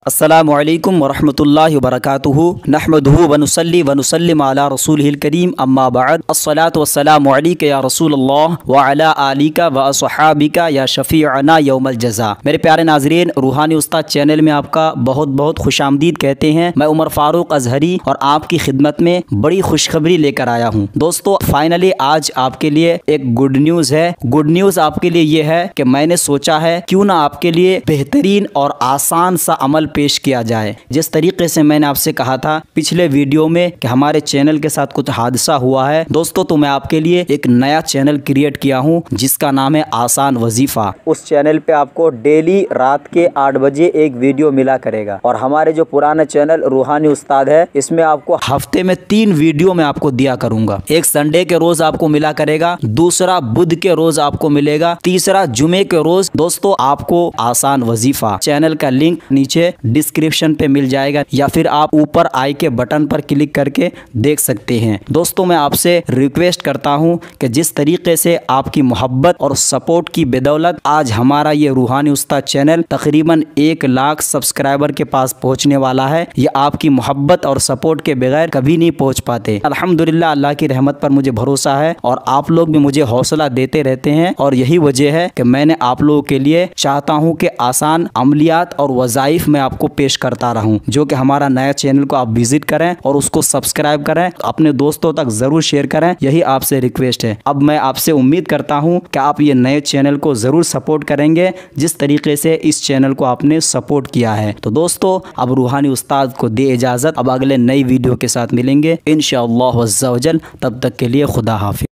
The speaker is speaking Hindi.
अस्सलामु अलैकुम वरहमतुल्लाहि वबरकातुहू नहमदुहू व नुसल्ली व नुसल्लिम अला रसूलिहिल करीम अम्मा बाद अस्सलातु वस्सलामु अलैका या रसूलल्लाह व अला आलिका व अस्हाबिका या शफीअना यौमल जज़ा। मेरे प्यारे नाज़रीन, रूहानी उस्ताद चैनल में आपका बहुत बहुत खुशामदीद कहते हैं। मैं उमर फारूक अजहरी और आपकी खिदमत में बड़ी खुशखबरी लेकर आया हूँ। दोस्तों, फाइनली आज आपके लिए एक गुड न्यूज़ है। गुड न्यूज़ आपके लिए ये है कि मैंने सोचा है क्यों ना आपके लिए बेहतरीन और आसान सा अमल पेश किया जाए। जिस तरीके से मैंने आपसे कहा था पिछले वीडियो में कि हमारे चैनल के साथ कुछ हादसा हुआ है दोस्तों, तो मैं आपके लिए एक नया चैनल क्रिएट किया हूँ जिसका नाम है आसान वजीफा। उस चैनल पे आपको डेली रात के 8 बजे एक वीडियो मिला करेगा और हमारे जो पुराना चैनल रूहानी उस्ताद है इसमें आपको हफ्ते में 3 वीडियो मैं आपको दिया करूंगा। एक संडे के रोज आपको मिला करेगा, दूसरा बुध के रोज आपको मिलेगा, तीसरा जुमे के रोज। दोस्तों, आपको आसान वजीफा चैनल का लिंक नीचे डिस्क्रिप्शन पे मिल जाएगा या फिर आप ऊपर आई के बटन पर क्लिक करके देख सकते हैं। दोस्तों, मैं आपसे रिक्वेस्ट करता हूं कि जिस तरीके से आपकी मोहब्बत और सपोर्ट की बदौलत आज हमारा ये रूहानी उस्ताद चैनल तकरीबन 1 लाख सब्सक्राइबर के पास पहुंचने वाला है, ये आपकी मोहब्बत और सपोर्ट के बगैर कभी नहीं पहुंच पाते। अल्हम्दुलिल्लाह, अल्लाह की रहमत पर मुझे भरोसा है और आप लोग भी मुझे हौसला देते रहते हैं और यही वजह है कि मैंने आप लोगों के लिए चाहता हूं कि आसान अमलियात और वज़ाइफ में आपको पेश करता रहूं। जो कि हमारा नया चैनल को आप विजिट करें और उसको सब्सक्राइब करें, अपने दोस्तों तक जरूर शेयर करें, यही आपसे रिक्वेस्ट है। अब मैं आपसे उम्मीद करता हूं कि आप ये नए चैनल को जरूर सपोर्ट करेंगे जिस तरीके से इस चैनल को आपने सपोर्ट किया है। तो दोस्तों, अब रूहानी उस्ताद को दे इजाजत, अब अगले नई वीडियो के साथ मिलेंगे इंशाअल्लाह अज़्ज़ा वजल। तब तक के लिए खुदा हाफिज़।